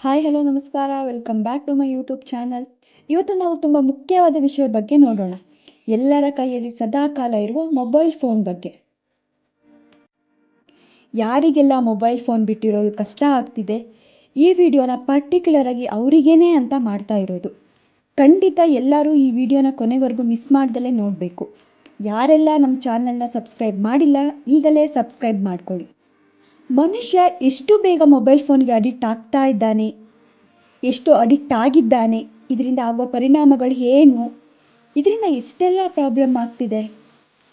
Hi hello ನಮಸ್ಕಾರ welcome back to my YouTube channel. ಇವತ್ತು ನಾವು ತುಂಬ ಮುಖ್ಯವಾದ ವಿಷಯದ ಬಗ್ಗೆ ನೋಡೋಣ. ಎಲ್ಲರ ಕೈಯಲ್ಲಿ ಸದಾಕಾಲ ಇರುವ ಮೊಬೈಲ್ ಫೋನ್ ಬಗ್ಗೆ. ಯಾರಿಗೆಲ್ಲ ಮೊಬೈಲ್ ಫೋನ್ ಬಿಟ್ಟಿರೋದು ಕಷ್ಟ ಆಗ್ತಿದೆ, ಈ ವಿಡಿಯೋನ ಪರ್ಟಿಕ್ಯುಲರ್ ಆಗಿ ಅವರಿಗೇನೆ ಅಂತ ಮಾಡ್ತಾ ಇರೋದು. ಖಂಡಿತ ಎಲ್ಲರೂ ಈ ವಿಡಿಯೋನ ಕೊನೆವರೆಗೂ ಮಿಸ್ ಮಾಡ್ದಲೇ ನೋಡಬೇಕು. ಯಾರೆಲ್ಲ ನಮ್ಮ ಚಾನಲ್ನ ಸಬ್ಸ್ಕ್ರೈಬ್ ಮಾಡಿಲ್ಲ, ಈಗಲೇ ಸಬ್ಸ್ಕ್ರೈಬ್ ಮಾಡ್ಕೊಳ್ಳಿ. ಮನುಷ್ಯ ಎಷ್ಟು ಬೇಗ ಮೊಬೈಲ್ ಫೋನ್ಗೆ ಅಡಿಕ್ಟ್ ಆಗ್ತಾ ಇದ್ದಾನೆ, ಎಷ್ಟು ಅಡಿಕ್ಟ್ ಆಗಿದ್ದಾನೆ, ಇದರಿಂದ ಆಗುವ ಪರಿಣಾಮಗಳು ಏನು, ಇದರಿಂದ ಎಷ್ಟೆಲ್ಲ ಪ್ರಾಬ್ಲಮ್ ಆಗ್ತಿದೆ,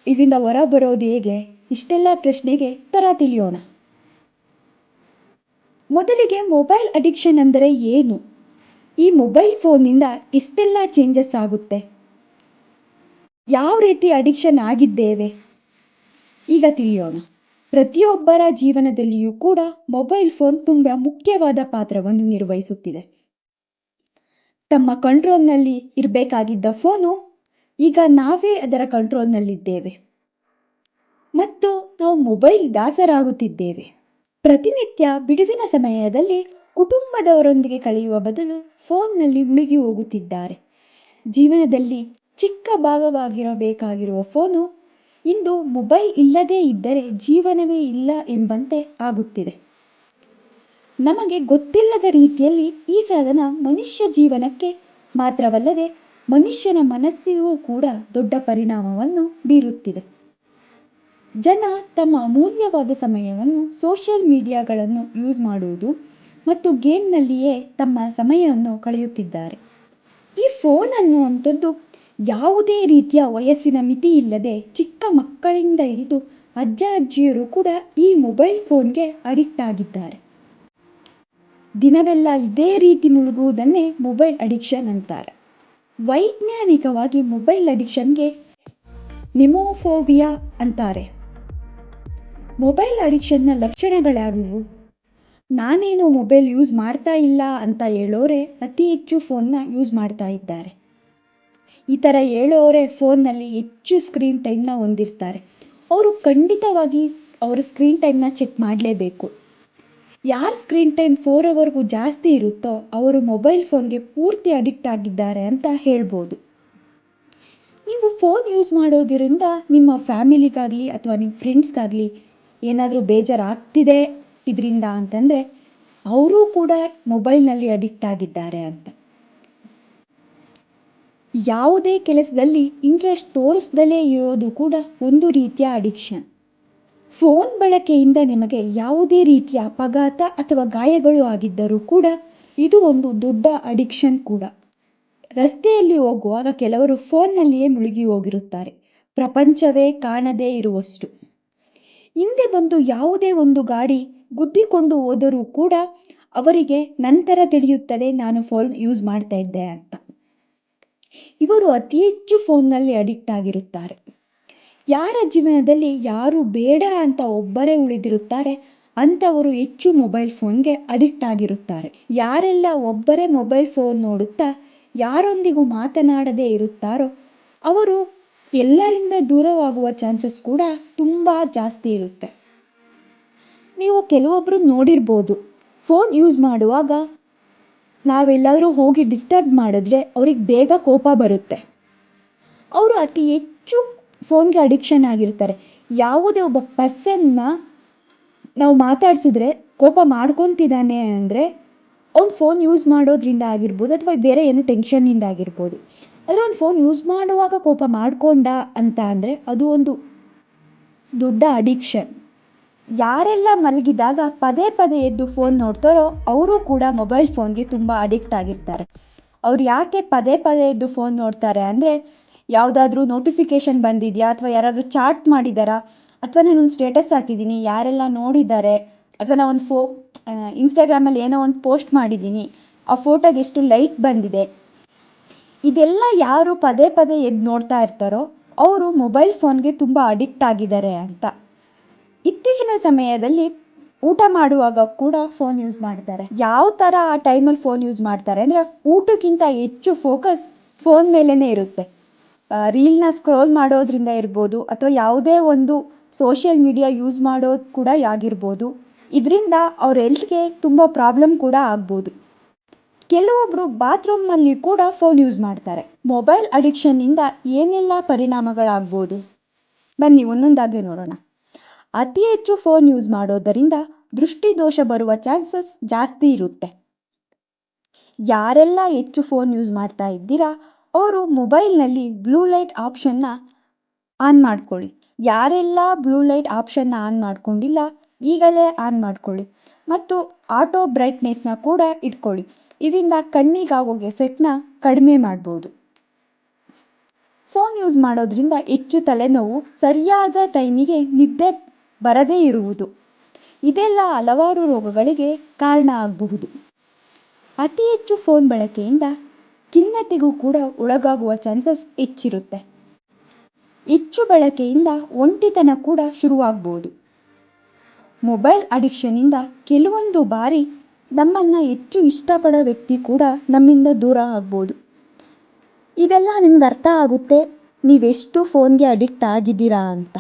ಇದರಿಂದ ಹೊರ ಬರೋದು ಹೇಗೆ, ಇಷ್ಟೆಲ್ಲ ಪ್ರಶ್ನೆಗೆ ಉತ್ತರ ತಿಳಿಯೋಣ. ಮೊದಲಿಗೆ ಮೊಬೈಲ್ ಅಡಿಕ್ಷನ್ ಅಂದರೆ ಏನು, ಈ ಮೊಬೈಲ್ ಫೋನ್ನಿಂದ ಇಷ್ಟೆಲ್ಲ ಚೇಂಜಸ್ ಆಗುತ್ತೆ, ಯಾವ ರೀತಿ ಅಡಿಕ್ಷನ್ ಆಗಿದ್ದೇವೆ, ಈಗ ತಿಳಿಯೋಣ. ಪ್ರತಿಯೊಬ್ಬರ ಜೀವನದಲ್ಲಿಯೂ ಕೂಡ ಮೊಬೈಲ್ ಫೋನ್ ತುಂಬ ಮುಖ್ಯವಾದ ಪಾತ್ರವನ್ನು ನಿರ್ವಹಿಸುತ್ತಿದೆ. ತಮ್ಮ ಕಂಟ್ರೋಲ್ನಲ್ಲಿ ಇರಬೇಕಾಗಿದ್ದ ಫೋನು ಈಗ ನಾವೇ ಅದರ ಕಂಟ್ರೋಲ್ನಲ್ಲಿದ್ದೇವೆ ಮತ್ತು ನಾವು ಮೊಬೈಲ್ ದಾಸರಾಗುತ್ತಿದ್ದೇವೆ. ಪ್ರತಿನಿತ್ಯ ಬಿಡುವಿನ ಸಮಯದಲ್ಲಿ ಕುಟುಂಬದವರೊಂದಿಗೆ ಕಳೆಯುವ ಬದಲು ಫೋನ್ನಲ್ಲಿ ಮುಳುಗಿ ಹೋಗುತ್ತಿದ್ದಾರೆ. ಜೀವನದಲ್ಲಿ ಚಿಕ್ಕ ಭಾಗವಾಗಿರಬೇಕಾಗಿರುವ ಫೋನು ಇಂದು ಮೊಬೈಲ್ ಇಲ್ಲದೇ ಇದ್ದರೆ ಜೀವನವೇ ಇಲ್ಲ ಎಂಬಂತೆ ಆಗುತ್ತಿದೆ. ನಮಗೆ ಗೊತ್ತಿಲ್ಲದ ರೀತಿಯಲ್ಲಿ ಈ ಸಾಧನ ಮನುಷ್ಯ ಜೀವನಕ್ಕೆ ಮಾತ್ರವಲ್ಲದೆ ಮನುಷ್ಯನ ಮನಸ್ಸಿಗೂ ಕೂಡ ದೊಡ್ಡ ಪರಿಣಾಮವನ್ನು ಬೀರುತ್ತಿದೆ. ಜನ ತಮ್ಮ ಅಮೂಲ್ಯವಾದ ಸಮಯವನ್ನು ಸೋಷಿಯಲ್ ಮೀಡಿಯಾಗಳನ್ನು ಯೂಸ್ ಮಾಡುವುದು ಮತ್ತು ಗೇಮ್ನಲ್ಲಿಯೇ ತಮ್ಮ ಸಮಯವನ್ನು ಕಳೆಯುತ್ತಿದ್ದಾರೆ. ಈ ಫೋನ್ ಅನ್ನುವಂಥದ್ದು ಯಾವುದೇ ರೀತಿಯ ವಯಸ್ಸಿನ ಮಿತಿ ಇಲ್ಲದೆ ಚಿಕ್ಕ ಮಕ್ಕಳಿಂದ ಹಿಡಿದು ಅಜ್ಜ ಅಜ್ಜಿಯರು ಕೂಡ ಈ ಮೊಬೈಲ್ ಫೋನ್ಗೆ ಅಡಿಕ್ಟ್ ಆಗಿದ್ದಾರೆ. ದಿನವೆಲ್ಲ ಇದೇ ರೀತಿ ಮುಳುಗುವುದನ್ನೇ ಮೊಬೈಲ್ ಅಡಿಕ್ಷನ್ ಅಂತಾರೆ. ವೈಜ್ಞಾನಿಕವಾಗಿ ಮೊಬೈಲ್ ಅಡಿಕ್ಷನ್ಗೆ ನಿಮೋಫೋಬಿಯಾ ಅಂತಾರೆ. ಮೊಬೈಲ್ ಅಡಿಕ್ಷನ್ನ ಲಕ್ಷಣಗಳ್ಯಾವುವು? ನಾನೇನು ಮೊಬೈಲ್ ಯೂಸ್ ಮಾಡ್ತಾ ಇಲ್ಲ ಅಂತ ಹೇಳೋರೆ ಅತಿ ಹೆಚ್ಚು ಫೋನ್ನ ಯೂಸ್ ಮಾಡ್ತಾ ಇದ್ದಾರೆ. ಈ ಥರ ಹೇಳೋರೆ ಫೋನ್ನಲ್ಲಿ ಹೆಚ್ಚು ಸ್ಕ್ರೀನ್ ಟೈಮ್ನ ಹೊಂದಿರ್ತಾರೆ. ಅವರು ಖಂಡಿತವಾಗಿ ಅವರ ಸ್ಕ್ರೀನ್ ಟೈಮ್ನ ಚೆಕ್ ಮಾಡಲೇಬೇಕು. ಯಾರ ಸ್ಕ್ರೀನ್ ಟೈಮ್ 4 ಅವರ್ಗೂ ಜಾಸ್ತಿ ಇರುತ್ತೋ ಅವರು ಮೊಬೈಲ್ ಫೋನ್ಗೆ ಪೂರ್ತಿ ಅಡಿಕ್ಟ್ ಆಗಿದ್ದಾರೆ ಅಂತ ಹೇಳ್ಬೋದು. ನೀವು ಫೋನ್ ಯೂಸ್ ಮಾಡೋದ್ರಿಂದ ನಿಮ್ಮ ಫ್ಯಾಮಿಲಿಗಾಗಲಿ ಅಥವಾ ನಿಮ್ಮ ಫ್ರೆಂಡ್ಸ್ಗಾಗಲಿ ಏನಾದರೂ ಬೇಜಾರಾಗ್ತಿದೆ ಇದರಿಂದ ಅಂತಂದರೆ ಅವರೂ ಕೂಡ ಮೊಬೈಲ್ನಲ್ಲಿ ಅಡಿಕ್ಟ್ ಆಗಿದ್ದಾರೆ ಅಂತ. ಯಾವುದೇ ಕೆಲಸದಲ್ಲಿ ಇಂಟ್ರೆಸ್ಟ್ ತೋರಿಸ್ದಲೇ ಇರೋದು ಕೂಡ ಒಂದು ರೀತಿಯ ಅಡಿಕ್ಷನ್. ಫೋನ್ ಬಳಕೆಯಿಂದ ನಿಮಗೆ ಯಾವುದೇ ರೀತಿಯ ಅಪಘಾತ ಅಥವಾ ಗಾಯಗಳು ಆಗಿದ್ದರೂ ಕೂಡ ಇದು ಒಂದು ದೊಡ್ಡ ಅಡಿಕ್ಷನ್ ಕೂಡ. ರಸ್ತೆಯಲ್ಲಿ ಹೋಗುವಾಗ ಕೆಲವರು ಫೋನ್ನಲ್ಲಿಯೇ ಮುಳುಗಿ ಹೋಗಿರುತ್ತಾರೆ, ಪ್ರಪಂಚವೇ ಕಾಣದೇ ಇರುವಷ್ಟು. ಹಿಂದೆ ಬಂದು ಯಾವುದೇ ಒಂದು ಗಾಡಿ ಗುದ್ದಿಕೊಂಡು ಹೋದರೂ ಕೂಡ ಅವರಿಗೆ ನಂತರ ತಿಳಿಯುತ್ತದೆ ನಾನು ಫೋನ್ ಯೂಸ್ ಮಾಡ್ತಾ ಇದ್ದೆ ಅಂತ. ಇವರು ಅತಿ ಹೆಚ್ಚು ಫೋನ್ನಲ್ಲಿ ಅಡಿಕ್ಟ್ ಆಗಿರುತ್ತಾರೆ. ಯಾರ ಜೀವನದಲ್ಲಿ ಯಾರು ಬೇಡ ಅಂತ ಒಬ್ಬರೇ ಉಳಿದಿರುತ್ತಾರೆ ಅಂಥವರು ಹೆಚ್ಚು ಮೊಬೈಲ್ ಫೋನ್ಗೆ ಅಡಿಕ್ಟ್ ಆಗಿರುತ್ತಾರೆ. ಯಾರೆಲ್ಲ ಒಬ್ಬರೇ ಮೊಬೈಲ್ ಫೋನ್ ನೋಡುತ್ತಾ ಯಾರೊಂದಿಗೂ ಮಾತನಾಡದೇ ಇರುತ್ತಾರೋ ಅವರು ಎಲ್ಲರಿಂದ ದೂರವಾಗುವ ಚಾನ್ಸಸ್ ಕೂಡ ತುಂಬ ಜಾಸ್ತಿ ಇರುತ್ತೆ. ನೀವು ಕೆಲವೊಬ್ಬರು ನೋಡಿರ್ಬೋದು, ಫೋನ್ ಯೂಸ್ ಮಾಡುವಾಗ ನಾವೆಲ್ಲರೂ ಹೋಗಿ ಡಿಸ್ಟರ್ಬ್ ಮಾಡಿದ್ರೆ ಅವ್ರಿಗೆ ಬೇಗ ಕೋಪ ಬರುತ್ತೆ. ಅವರು ಅತಿ ಹೆಚ್ಚು ಫೋನ್ಗೆ ಅಡಿಕ್ಷನ್ ಆಗಿರ್ತಾರೆ. ಯಾವುದೇ ಒಬ್ಬ ಪರ್ಸನ್ನ ನಾವು ಮಾತಾಡಿಸಿದ್ರೆ ಕೋಪ ಮಾಡ್ಕೊತಿದ್ದಾನೆ ಅಂದರೆ ಅವ್ನು ಫೋನ್ ಯೂಸ್ ಮಾಡೋದ್ರಿಂದ ಆಗಿರ್ಬೋದು ಅಥವಾ ಬೇರೆ ಏನು ಟೆನ್ಷನ್ನಿಂದ ಆಗಿರ್ಬೋದು. ಆದರೆ ಅವ್ನು ಫೋನ್ ಯೂಸ್ ಮಾಡುವಾಗ ಕೋಪ ಮಾಡಿಕೊಂಡ ಅಂತ ಅಂದರೆ ಅದು ಒಂದು ದೊಡ್ಡ ಅಡಿಕ್ಷನ್. ಯಾರೆಲ್ಲ ಮಲಗಿದಾಗ ಪದೇ ಪದೇ ಎದ್ದು ಫೋನ್ ನೋಡ್ತಾರೋ ಅವರು ಕೂಡ ಮೊಬೈಲ್ ಫೋನ್ಗೆ ತುಂಬ ಅಡಿಕ್ಟ್ ಆಗಿರ್ತಾರೆ. ಅವ್ರು ಯಾಕೆ ಪದೇ ಪದೇ ಎದ್ದು ಫೋನ್ ನೋಡ್ತಾರೆ ಅಂದರೆ ಯಾವುದಾದ್ರೂ ನೋಟಿಫಿಕೇಷನ್ ಬಂದಿದೆಯಾ ಅಥವಾ ಯಾರಾದರೂ ಚಾಟ್ ಮಾಡಿದಾರಾ ಅಥವಾ ನಾನೊಂದು ಸ್ಟೇಟಸ್ ಹಾಕಿದ್ದೀನಿ ಯಾರೆಲ್ಲ ನೋಡಿದ್ದಾರೆ ಅಥವಾ ನಾವೊಂದು ಇನ್ಸ್ಟಾಗ್ರಾಮಲ್ಲಿ ಏನೋ ಒಂದು ಪೋಸ್ಟ್ ಮಾಡಿದ್ದೀನಿ ಆ ಫೋಟೋಗೆ ಎಷ್ಟು ಲೈಕ್ ಬಂದಿದೆ, ಇದೆಲ್ಲ ಯಾರು ಪದೇ ಪದೇ ಎದ್ದು ನೋಡ್ತಾ ಇರ್ತಾರೋ ಅವರು ಮೊಬೈಲ್ ಫೋನ್ಗೆ ತುಂಬ ಅಡಿಕ್ಟ್ ಆಗಿದ್ದಾರೆ ಅಂತ. ಇತ್ತೀಚಿನ ಸಮಯದಲ್ಲಿ ಊಟ ಮಾಡುವಾಗ ಕೂಡ ಫೋನ್ ಯೂಸ್ ಮಾಡ್ತಾರೆ. ಯಾವ ಥರ ಆ ಟೈಮಲ್ಲಿ ಫೋನ್ ಯೂಸ್ ಮಾಡ್ತಾರೆ ಅಂದರೆ ಊಟಕ್ಕಿಂತ ಹೆಚ್ಚು ಫೋಕಸ್ ಫೋನ್ ಮೇಲೇ ಇರುತ್ತೆ. ರೀಲ್ನ ಸ್ಕ್ರೋಲ್ ಮಾಡೋದ್ರಿಂದ ಇರ್ಬೋದು ಅಥವಾ ಯಾವುದೇ ಒಂದು ಸೋಷಿಯಲ್ ಮೀಡಿಯಾ ಯೂಸ್ ಮಾಡೋದು ಕೂಡ ಆಗಿರ್ಬೋದು. ಇದರಿಂದ ಅವ್ರ ಹೆಲ್ತ್ಗೆ ತುಂಬ ಪ್ರಾಬ್ಲಮ್ ಕೂಡ ಆಗ್ಬೋದು. ಕೆಲವೊಬ್ಬರು ಬಾತ್ರೂಮ್ನಲ್ಲಿ ಕೂಡ ಫೋನ್ ಯೂಸ್ ಮಾಡ್ತಾರೆ. ಮೊಬೈಲ್ ಅಡಿಕ್ಷನ್ನಿಂದ ಏನೆಲ್ಲ ಪರಿಣಾಮಗಳಾಗ್ಬೋದು? ಬನ್ನಿ ಒಂದೊಂದಾಗಿ ನೋಡೋಣ. ಅತಿ ಹೆಚ್ಚು ಫೋನ್ ಯೂಸ್ ಮಾಡೋದರಿಂದ ದೃಷ್ಟಿದೋಷ ಬರುವ ಚಾನ್ಸಸ್ ಜಾಸ್ತಿ ಇರುತ್ತೆ. ಯಾರೆಲ್ಲ ಹೆಚ್ಚು ಫೋನ್ ಯೂಸ್ ಮಾಡ್ತಾ ಇದ್ದೀರಾ ಅವರು ಮೊಬೈಲ್ನಲ್ಲಿ ಬ್ಲೂ ಲೈಟ್ ಆಪ್ಷನ್ನ ಆನ್ ಮಾಡ್ಕೊಳ್ಳಿ. ಯಾರೆಲ್ಲ ಬ್ಲೂ ಲೈಟ್ ಆಪ್ಷನ್ನ ಆನ್ ಮಾಡ್ಕೊಂಡಿಲ್ಲ ಈಗಲೇ ಆನ್ ಮಾಡ್ಕೊಳ್ಳಿ ಮತ್ತು ಆಟೋ ಬ್ರೈಟ್ನೆಸ್ನ ಕೂಡ ಇಟ್ಕೊಳ್ಳಿ. ಇದರಿಂದ ಕಣ್ಣಿಗಾಗೋ ಎಫೆಕ್ಟ್ನ ಕಡಿಮೆ ಮಾಡ್ಬೋದು. ಫೋನ್ ಯೂಸ್ ಮಾಡೋದ್ರಿಂದ ಹೆಚ್ಚು ತಲೆನೋವು, ಸರಿಯಾದ ಟೈಮಿಗೆ ನಿದ್ದೆ ಬರದೇ ಇರುವುದು, ಇದೆಲ್ಲ ಹಲವಾರು ರೋಗಗಳಿಗೆ ಕಾರಣ ಆಗಬಹುದು. ಅತಿ ಹೆಚ್ಚು ಫೋನ್ ಬಳಕೆಯಿಂದ ಖಿನ್ನತೆಗೂ ಕೂಡ ಒಳಗಾಗುವ ಚಾನ್ಸಸ್ ಹೆಚ್ಚಿರುತ್ತೆ. ಹೆಚ್ಚು ಬಳಕೆಯಿಂದ ಒಂಟಿತನ ಕೂಡ ಶುರುವಾಗ್ಬೋದು. ಮೊಬೈಲ್ ಅಡಿಕ್ಷನ್ನಿಂದ ಕೆಲವೊಂದು ಬಾರಿ ನಮ್ಮನ್ನು ಹೆಚ್ಚು ಇಷ್ಟಪಡೋ ವ್ಯಕ್ತಿ ಕೂಡ ನಮ್ಮಿಂದ ದೂರ ಆಗ್ಬೋದು. ಇದೆಲ್ಲ ನಿಮ್ಗೆ ಅರ್ಥ ಆಗುತ್ತೆ ನೀವೆಷ್ಟು ಫೋನ್ಗೆ ಅಡಿಕ್ಟ್ ಆಗಿದ್ದೀರಾ ಅಂತ.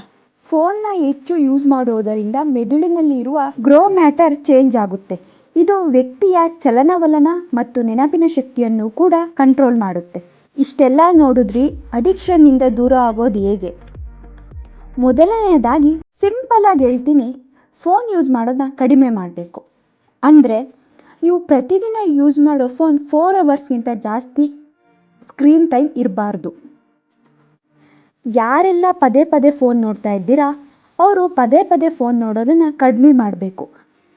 ಫೋನ್ನ ಹೆಚ್ಚು ಯೂಸ್ ಮಾಡೋದರಿಂದ ಮೆದುಳಿನಲ್ಲಿ ಇರುವ ಗ್ರೋ ಮ್ಯಾಟರ್ ಚೇಂಜ್ ಆಗುತ್ತೆ. ಇದು ವ್ಯಕ್ತಿಯ ಚಲನವಲನ ಮತ್ತು ನೆನಪಿನ ಶಕ್ತಿಯನ್ನು ಕೂಡ ಕಂಟ್ರೋಲ್ ಮಾಡುತ್ತೆ. ಇಷ್ಟೆಲ್ಲ ನೋಡಿದ್ರಿ ಅಡಿಕ್ಷನ್ನಿಂದ ದೂರ ಆಗೋದು ಹೇಗೆ? ಮೊದಲನೆಯದಾಗಿ ಸಿಂಪಲ್ ಆಗಿ ಹೇಳ್ತೀನಿ, ಫೋನ್ ಯೂಸ್ ಮಾಡೋದನ್ನ ಕಡಿಮೆ ಮಾಡಬೇಕು. ಅಂದರೆ ನೀವು ಪ್ರತಿದಿನ ಯೂಸ್ ಮಾಡೋ ಫೋನ್ 4 ಅವರ್ಸ್ಗಿಂತ ಜಾಸ್ತಿ ಸ್ಕ್ರೀನ್ ಟೈಮ್ ಇರಬಾರ್ದು. ಯಾರೆಲ್ಲ ಪದೇ ಪದೇ ಫೋನ್ ನೋಡ್ತಾ ಇದ್ದೀರಾ ಅವರು ಪದೇ ಪದೇ ಫೋನ್ ನೋಡೋದನ್ನು ಕಡಿಮೆ ಮಾಡಬೇಕು.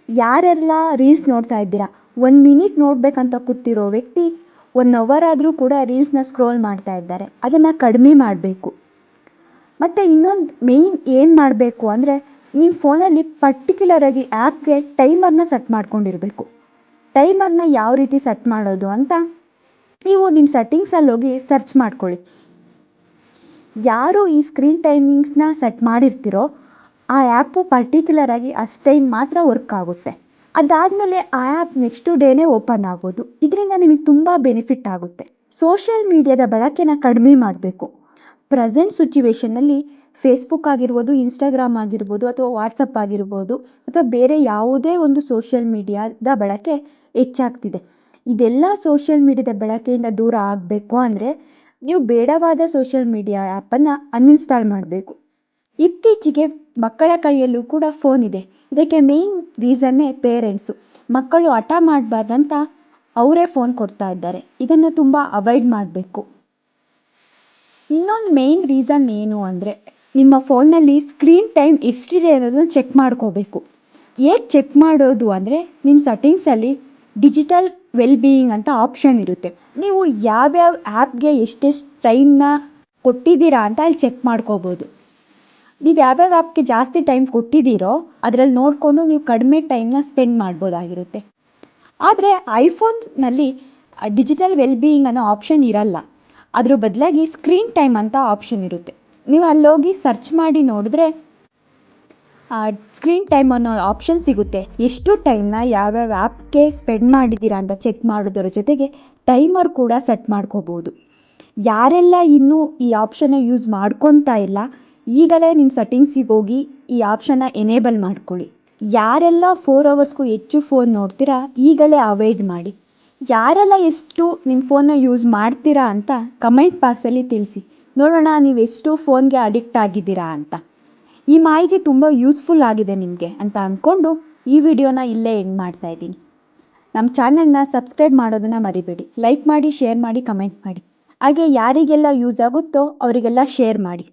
ಯಾರೆಲ್ಲ ರೀಲ್ಸ್ ನೋಡ್ತಾ ಇದ್ದೀರಾ 1 ಮಿನಿಟ್ ನೋಡಬೇಕಂತ ಕೂತಿರೋ ವ್ಯಕ್ತಿ 1 ಅವರ್ ಆದರೂ ಕೂಡ ರೀಲ್ಸ್ನ ಸ್ಕ್ರೋಲ್ ಮಾಡ್ತಾ ಇದ್ದಾರೆ, ಅದನ್ನು ಕಡಿಮೆ ಮಾಡಬೇಕು. ಮತ್ತು ಇನ್ನೊಂದು ಮೇಯ್ನ್ ಏನು ಮಾಡಬೇಕು ಅಂದರೆ ನಿಮ್ಮ ಫೋನಲ್ಲಿ ಪರ್ಟಿಕ್ಯುಲರಾಗಿ ಆ್ಯಪ್ಗೆ ಟೈಮರ್ನ ಸೆಟ್ ಮಾಡ್ಕೊಂಡಿರಬೇಕು. ಟೈಮರ್ನ ಯಾವ ರೀತಿ ಸೆಟ್ ಮಾಡೋದು ಅಂತ ನೀವು ನಿಮ್ಮ ಸೆಟ್ಟಿಂಗ್ಸಲ್ಲಿ ಹೋಗಿ ಸರ್ಚ್ ಮಾಡ್ಕೊಳ್ಳಿ. ಯಾರು ಈ ಸ್ಕ್ರೀನ್ ಟೈಮಿಂಗ್ಸ್ನ ಸೆಟ್ ಮಾಡಿರ್ತೀರೋ ಆ ಆ್ಯಪು ಪರ್ಟಿಕ್ಯುಲರಾಗಿ ಅಷ್ಟು ಟೈಮ್ ಮಾತ್ರ ವರ್ಕ್ ಆಗುತ್ತೆ. ಅದಾದಮೇಲೆ ಆ ಆ್ಯಪ್ ನೆಕ್ಸ್ಟ್ ಡೇನೇ ಓಪನ್ ಆಗೋದು. ಇದರಿಂದ ನಿಮಗೆ ತುಂಬ ಬೆನಿಫಿಟ್ ಆಗುತ್ತೆ. ಸೋಷಿಯಲ್ ಮೀಡಿಯಾದ ಬಳಕೆನ ಕಡಿಮೆ ಮಾಡಬೇಕು. ಪ್ರೆಸೆಂಟ್ ಸಿಚುವೇಷನ್ನಲ್ಲಿ ಫೇಸ್ಬುಕ್ ಆಗಿರ್ಬೋದು, ಇನ್ಸ್ಟಾಗ್ರಾಮ್ ಆಗಿರ್ಬೋದು, ಅಥವಾ ವಾಟ್ಸಪ್ ಆಗಿರ್ಬೋದು, ಅಥವಾ ಬೇರೆ ಯಾವುದೇ ಒಂದು ಸೋಷಿಯಲ್ ಮೀಡಿಯಾದ ಬಳಕೆ ಹೆಚ್ಚಾಗ್ತಿದೆ. ಇದೆಲ್ಲ ಸೋಷಿಯಲ್ ಮೀಡಿಯಾದ ಬಳಕೆಯಿಂದ ದೂರ ಆಗಬೇಕು ಅಂದರೆ ನೀವು ಬೇಡವಾದ ಸೋಷಿಯಲ್ ಮೀಡಿಯಾ ಆ್ಯಪನ್ನು ಅನ್ಇನ್ಸ್ಟಾಲ್ ಮಾಡಬೇಕು. ಇತ್ತೀಚೆಗೆ ಮಕ್ಕಳ ಕೈಯಲ್ಲೂ ಕೂಡ ಫೋನ್ ಇದೆ. ಇದಕ್ಕೆ ಮೇಯ್ನ್ ರೀಸನ್ನೇ ಪೇರೆಂಟ್ಸು. ಮಕ್ಕಳು ಹಠ ಮಾಡಬಾರ್ದಂತ ಅವರೇ ಫೋನ್ ಕೊಡ್ತಾ ಇದ್ದಾರೆ. ಇದನ್ನು ತುಂಬ ಅವಾಯ್ಡ್ ಮಾಡಬೇಕು. ಇನ್ನೊಂದು ಮೇಯ್ನ್ ರೀಸನ್ ಏನು ಅಂದರೆ ನಿಮ್ಮ ಫೋನ್ನಲ್ಲಿ ಸ್ಕ್ರೀನ್ ಟೈಮ್ ಎಷ್ಟಿದೆ ಅನ್ನೋದನ್ನು ಚೆಕ್ ಮಾಡ್ಕೋಬೇಕು. ಹೇಗೆ ಚೆಕ್ ಮಾಡೋದು ಅಂದರೆ ನಿಮ್ಮ ಸೆಟ್ಟಿಂಗ್ಸಲ್ಲಿ ಡಿಜಿಟಲ್ ವೆಲ್ಬೀಯಿಂಗ್ ಅಂತ ಆಪ್ಷನ್ ಇರುತ್ತೆ. ನೀವು ಯಾವ್ಯಾವ ಆ್ಯಪ್ಗೆ ಎಷ್ಟೆಷ್ಟು ಟೈಮ್ನ ಕೊಟ್ಟಿದ್ದೀರಾ ಅಂತ ಅಲ್ಲಿ ಚೆಕ್ ಮಾಡ್ಕೋಬೋದು. ನೀವು ಯಾವ್ಯಾವ ಆ್ಯಪ್ಗೆ ಜಾಸ್ತಿ ಟೈಮ್ ಕೊಟ್ಟಿದ್ದೀರೋ ಅದರಲ್ಲಿ ನೋಡಿಕೊಂಡು ನೀವು ಕಡಿಮೆ ಟೈಮ್ನ ಸ್ಪೆಂಡ್ ಮಾಡ್ಬೋದಾಗಿರುತ್ತೆ. ಆದರೆ ಐಫೋನ್ನಲ್ಲಿ ಡಿಜಿಟಲ್ ವೆಲ್ಬೀಯಿಂಗ್ ಅನ್ನೋ ಆಪ್ಷನ್ ಇರಲ್ಲ. ಅದ್ರ ಬದಲಾಗಿ ಸ್ಕ್ರೀನ್ ಟೈಮ್ ಅಂತ ಆಪ್ಷನ್ ಇರುತ್ತೆ. ನೀವು ಅಲ್ಲೋಗಿ ಸರ್ಚ್ ಮಾಡಿ ನೋಡಿದ್ರೆ ಸ್ಕ್ರೀನ್ ಟೈಮ್ ಅನ್ನೋ ಆಪ್ಷನ್ ಸಿಗುತ್ತೆ. ಎಷ್ಟು ಟೈಮ್ನ ಯಾವ್ಯಾವ ಆ್ಯಪ್ಗೆ ಸ್ಪೆಂಡ್ ಮಾಡಿದ್ದೀರಾ ಅಂತ ಚೆಕ್ ಮಾಡೋದರ ಜೊತೆಗೆ ಟೈಮರ್ ಕೂಡ ಸೆಟ್ ಮಾಡ್ಕೋಬೋದು. ಯಾರೆಲ್ಲ ಇನ್ನೂ ಈ ಆಪ್ಷನ್ನ ಯೂಸ್ ಮಾಡ್ಕೊತಾ ಇಲ್ಲ ಈಗಲೇ ನಿಮ್ಮ ಸೆಟ್ಟಿಂಗ್ಸಿಗೆ ಹೋಗಿ ಈ ಆಪ್ಷನ್ನ ಎನೇಬಲ್ ಮಾಡ್ಕೊಳ್ಳಿ. ಯಾರೆಲ್ಲ 4 ಅವರ್ಸ್ಗೂ ಹೆಚ್ಚು ಫೋನ್ ನೋಡ್ತೀರಾ ಈಗಲೇ ಅವಾಯ್ಡ್ ಮಾಡಿ. ಯಾರೆಲ್ಲ ಎಷ್ಟು ನಿಮ್ಮ ಫೋನ್ನ ಯೂಸ್ ಮಾಡ್ತೀರಾ ಅಂತ ಕಮೆಂಟ್ ಬಾಕ್ಸಲ್ಲಿ ತಿಳಿಸಿ. ನೋಡೋಣ ನೀವೆಷ್ಟು ಫೋನ್ಗೆ ಅಡಿಕ್ಟ್ ಆಗಿದ್ದೀರಾ ಅಂತ. ಈ ಮಾಹಿತಿ ತುಂಬ ಯೂಸ್ಫುಲ್ ಆಗಿದೆ ನಿಮಗೆ ಅಂತ ಅಂದ್ಕೊಂಡು ಈ ವಿಡಿಯೋನ ಇಲ್ಲೇ ಎಂಡ್ ಮಾಡ್ತಾ ಇದ್ದೀನಿ. ನಮ್ಮ ಚಾನಲ್ನ ಸಬ್ಸ್ಕ್ರೈಬ್ ಮಾಡೋದನ್ನು ಮರಿಬೇಡಿ. ಲೈಕ್ ಮಾಡಿ, ಶೇರ್ ಮಾಡಿ, ಕಮೆಂಟ್ ಮಾಡಿ. ಹಾಗೆ ಯಾರಿಗೆಲ್ಲ ಯೂಸ್ ಆಗುತ್ತೋ ಅವರಿಗೆಲ್ಲ ಶೇರ್ ಮಾಡಿ.